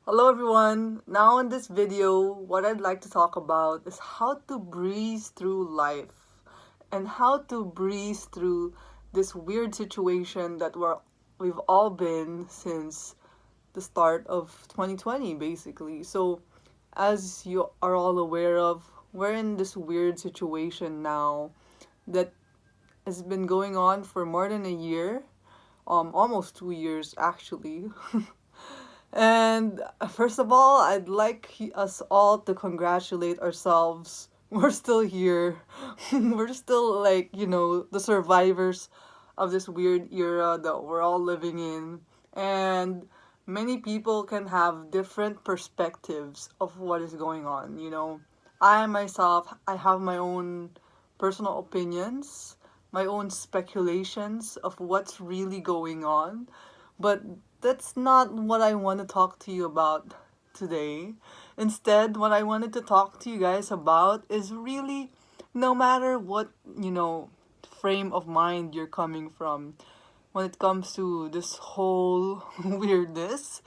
Hello everyone. Now in this video, what I'd like to talk about is how to breeze through life and how to breeze through this weird situation that we've all been since the start of 2020 basically. So, as you are all aware of, we're in this weird situation now that has been going on for more than a year, almost 2 years actually. And first of all, I'd like us all to congratulate ourselves. We're still here. We're still, the survivors of this weird era that we're all living in. And many people can have different perspectives of what is going on. I myself, I have my own personal opinions, my own speculations of what's really going on. But that's not what I want to talk to you about today. Instead, what I wanted to talk to you guys about is really no matter what frame of mind you're coming from when it comes to this whole weirdness,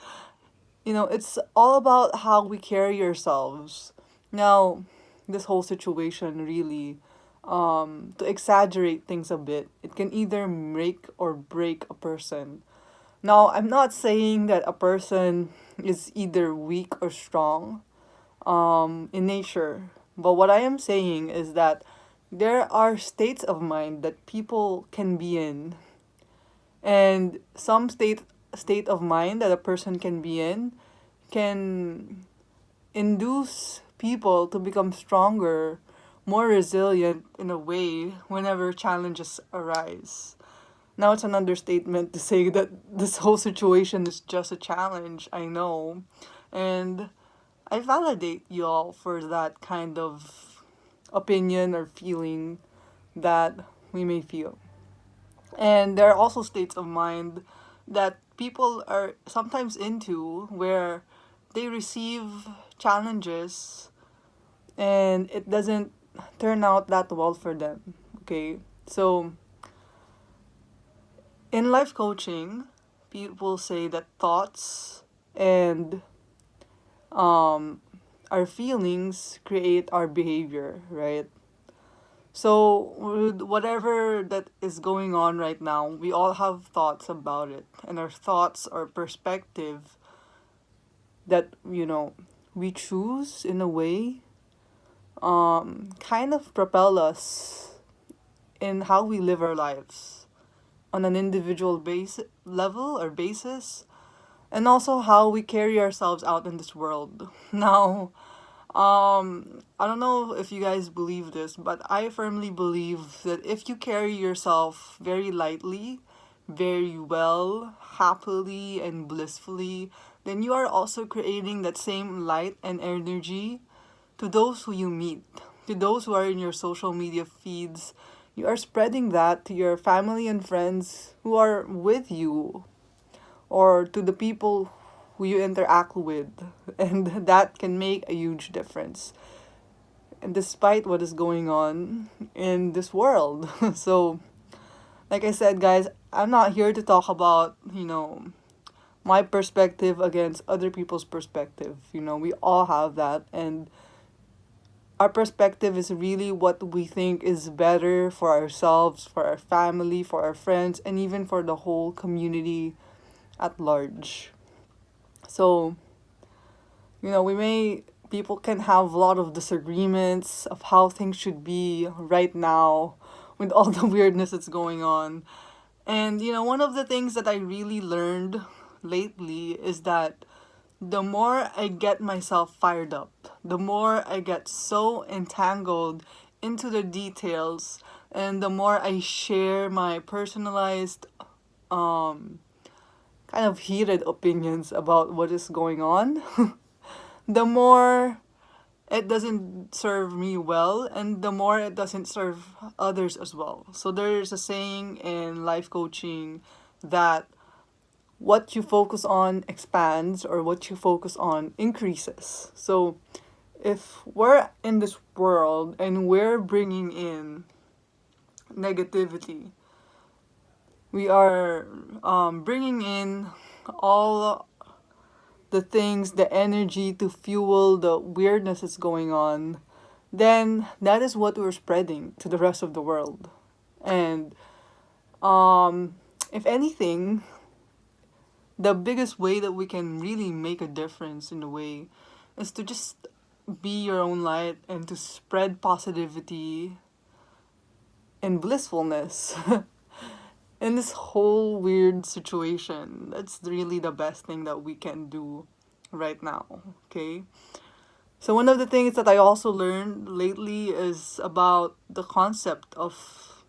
it's all about how we carry ourselves. Now, this whole situation really, to exaggerate things a bit, it can either make or break a person. Now, I'm not saying that a person is either weak or strong in nature, but what I am saying is that there are states of mind that people can be in, and some state of mind that a person can be in can induce people to become stronger, more resilient in a way whenever challenges arise. Now it's an understatement to say that this whole situation is just a challenge, I know. And I validate y'all for that kind of opinion or feeling that we may feel. And there are also states of mind that people are sometimes into where they receive challenges and it doesn't turn out that well for them. Okay? So, in life coaching, people say that thoughts and um, our feelings create our behavior, right? So, with whatever that is going on right now, we all have thoughts about it, and our thoughts or perspective that we choose in a way kind of propel us in how we live our lives on an individual level or basis, and also how we carry ourselves out in this world. Now, I don't know if you guys believe this, but I firmly believe that if you carry yourself very lightly, very well, happily, and blissfully, then you are also creating that same light and energy to those who you meet, to those who are in your social media feeds. You are spreading that to your family and friends who are with you, or to the people who you interact with, and that can make a huge difference. And despite what is going on in this world, so like I said, guys, I'm not here to talk about my perspective against other people's perspective. We all have that, and our perspective is really what we think is better for ourselves, for our family, for our friends, and even for the whole community at large. So, we may people can have a lot of disagreements of how things should be right now with all the weirdness that's going on. And one of the things that I really learned lately is that the more I get myself fired up, the more I get so entangled into the details, and the more I share my personalized um kind of heated opinions about what is going on, the more it doesn't serve me well, and the more it doesn't serve others as well. So there's a saying in life coaching that what you focus on expands, or what you focus on increases. So if we're in this world and we're bringing in negativity, we are bringing in all the things, the energy to fuel the weirdness that's going on, then that is what we're spreading to the rest of the world. And if anything, the biggest way that we can really make a difference in a way is to just be your own light and to spread positivity and blissfulness in this whole weird situation. That's really the best thing that we can do right now, okay? So, one of the things that I also learned lately is about the concept of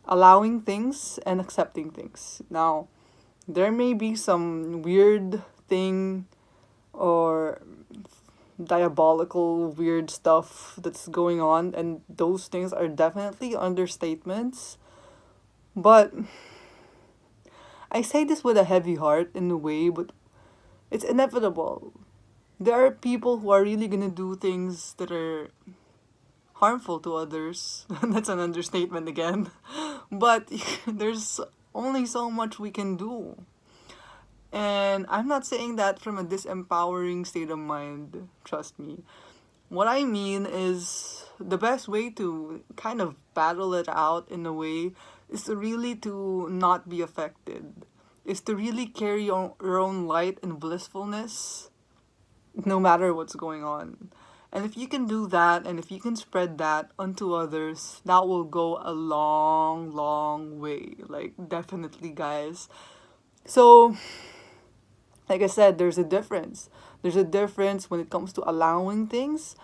allowing things and accepting things. Now, there may be some weird thing or diabolical weird stuff that's going on, and those things are definitely understatements, but I say this with a heavy heart in a way, but it's inevitable. There are people who are really gonna do things that are harmful to others. That's an understatement again. But there's only so much we can do. And I'm not saying that from a disempowering state of mind, trust me. What I mean is the best way to kind of battle it out in a way is to really to not be affected. Is to really carry your own light and blissfulness no matter what's going on. And if you can do that and if you can spread that onto others, that will go a long, long way. Like, definitely, guys. So, like I said, there's a difference. There's a difference when it comes to allowing things,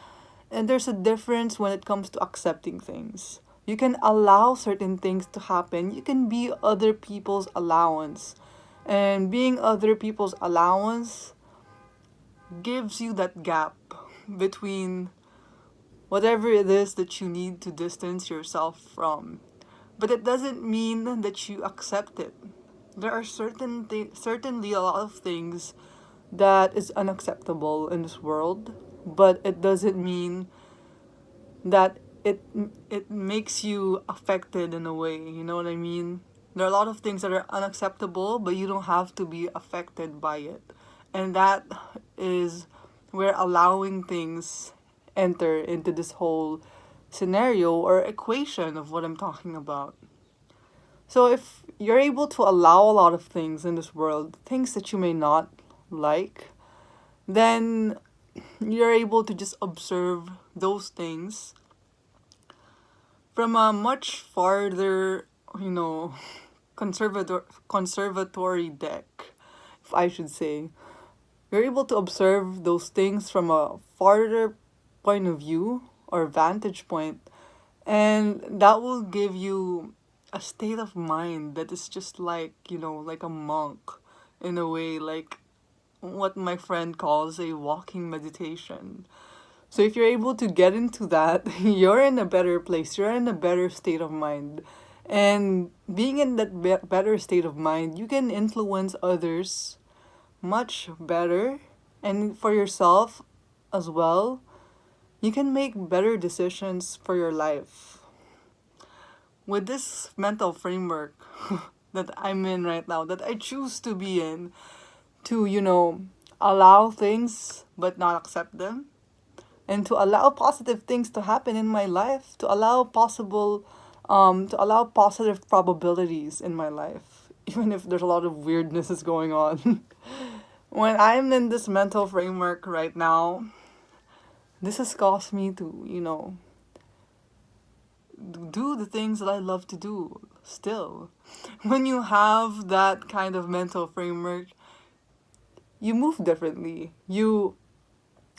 and there's a difference when it comes to accepting things. You can allow certain things to happen. You can be other people's allowance. And being other people's allowance gives you that gap between whatever it is that you need to distance yourself from. But it doesn't mean that you accept it. There are certainly a lot of things that is unacceptable in this world, but it doesn't mean that it makes you affected in a way, you know what I mean? There are a lot of things that are unacceptable, but you don't have to be affected by it. And that is where allowing things enter into this whole scenario or equation of what I'm talking about. So if you're able to allow a lot of things in this world, things that you may not like, then you're able to just observe those things from a much farther, you know, conservatory deck, if I should say. You're able to observe those things from a farther point of view or vantage point, and that will give you a state of mind that is just like, you know, like a monk in a way, like what my friend calls a walking meditation. So if you're able to get into that, you're in a better place. You're in a better state of mind. And being in that better state of mind, you can influence others much better. And for yourself as well, you can make better decisions for your life. With this mental framework that I'm in right now, that I choose to be in, to, you know, allow things but not accept them, and to allow positive things to happen in my life, to allow positive probabilities in my life, even if there's a lot of weirdness is going on. When I'm in this mental framework right now, this has caused me to, you know, do the things that I love to do still. When you have that kind of mental framework, you move differently. You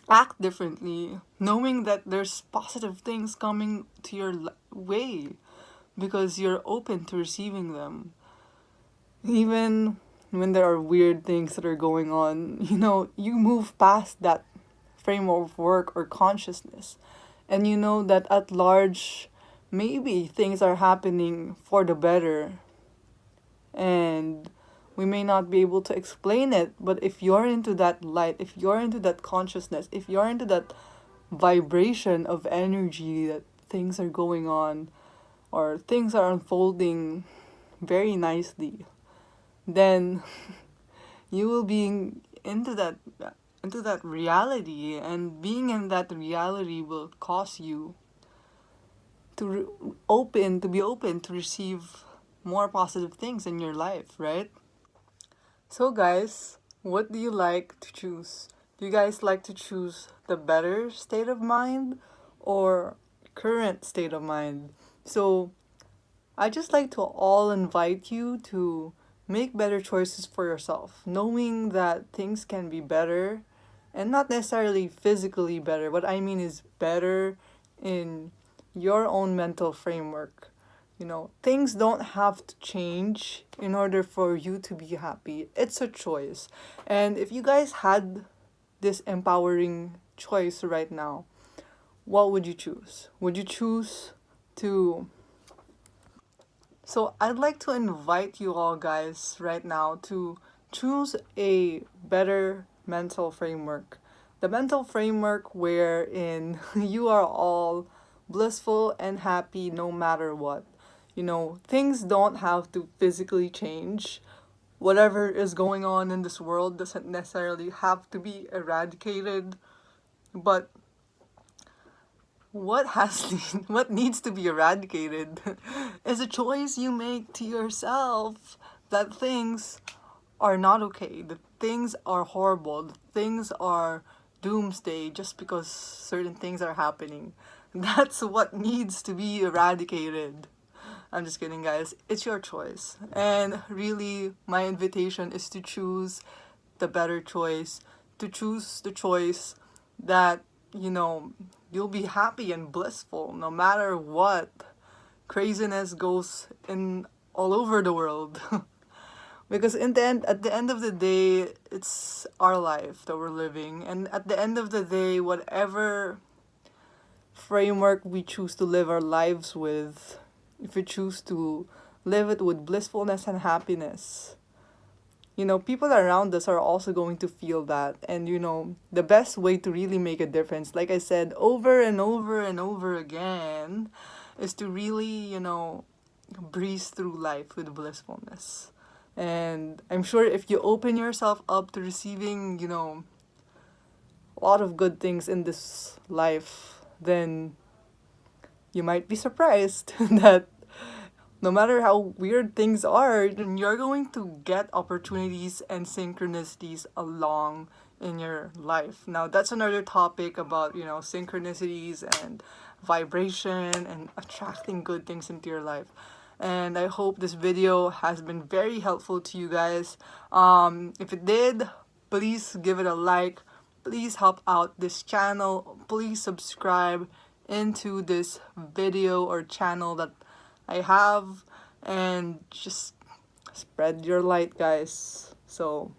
act differently, knowing that there's positive things coming to your way because you're open to receiving them. Even when there are weird things that are going on, you know, you move past that frame of work or consciousness. And you know that at large, maybe things are happening for the better. And we may not be able to explain it, but if you're into that light, if you're into that consciousness, if you're into that vibration of energy that things are going on or things are unfolding very nicely, then you will be into that into that reality, and being in that reality will cause you to be open to receive more positive things in your life, right? So guys, what do you like to choose? Do you guys like to choose the better state of mind or current state of mind? So I just like to all invite you to make better choices for yourself, knowing that things can be better and not necessarily physically better. What I mean is better in your own mental framework. You know, things don't have to change in order for you to be happy. It's a choice. And if you guys had this empowering choice right now, what would you choose? Would you choose to So I'd like to invite you all guys right now to choose a better mental framework. The mental framework wherein you are all blissful and happy no matter what. You know, things don't have to physically change. Whatever is going on in this world doesn't necessarily have to be eradicated, but what needs to be eradicated is a choice you make to yourself that things are not okay, that things are horrible, that things are doomsday just because certain things are happening. That's what needs to be eradicated. I'm just kidding, guys. It's your choice. And really, my invitation is to choose the better choice, to choose the choice that, you know, you'll be happy and blissful no matter what craziness goes in all over the world. Because at the end of the day, it's our life that we're living, and at the end of the day, whatever framework we choose to live our lives with, if we choose to live it with blissfulness and happiness, you know, people around us are also going to feel that. And, you know, the best way to really make a difference, like I said over and over and over again, is to really, you know, breeze through life with blissfulness. And I'm sure if you open yourself up to receiving, you know, a lot of good things in this life, then you might be surprised that no matter how weird things are, you're going to get opportunities and synchronicities along in your life. Now, that's another topic about, you know, synchronicities and vibration and attracting good things into your life. And I hope this video has been very helpful to you guys. If it did, please give it a like. Please help out this channel. Please subscribe into this video or channel that I have, and just spread your light, guys. So